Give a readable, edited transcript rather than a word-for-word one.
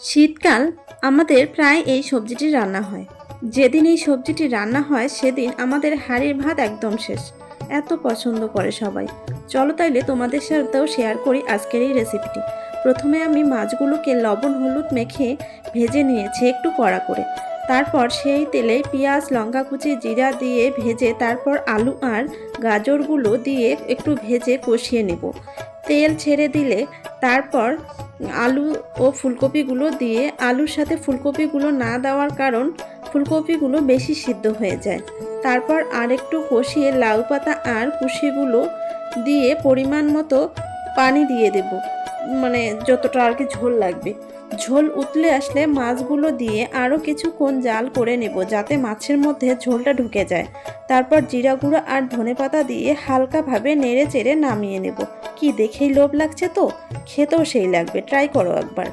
শীতকাল আমাদের প্রায় এই সবজিটি রান্না হয়। যেদিন এই সবজিটি রান্না হয় সেদিন আমাদের হাঁড়ির ভাত একদম শেষ। এত পছন্দ করে সবাই। চলো তাইলে তোমাদের সাথেও শেয়ার করি আজকের এই রেসিপিটি। প্রথমে আমি মাছগুলোকে লবণ হলুদ মেখে ভেজে নিয়েছি একটু কড়া করে। তারপর সেই তেলে পেঁয়াজ লঙ্কা কুচি জিরা দিয়ে ভেজে তারপর আলু আর গাজরগুলো দিয়ে একটু ভেজে কষিয়ে নেব। তেল ছেড়ে দিলে তারপর আলু ও ফুলকপিগুলো দিয়ে, আলুর সাথে ফুলকপিগুলো না দেওয়ার কারণ ফুলকপিগুলো বেশি সিদ্ধ হয়ে যায়। তারপর আর একটু কষিয়ে লাউ পাতা আর কুশিগুলো দিয়ে পরিমাণ মতো পানি দিয়ে দেব, মানে যতটা আর কি ঝোল লাগবে। ঝোল উতলে আসলে মাছগুলো দিয়ে আরও কিছুক্ষণ জাল করে নেব যাতে মাছের মধ্যে ঝোলটা ঢুকে যায়। তারপর জিরা গুঁড়ো আর ধনেপাতা দিয়ে হালকাভাবে নেড়ে চেড়ে নামিয়ে নেব। কি দেখেই লোভ লাগছে তো, খেতেও সেই লাগবে, ট্রাই করো একবার।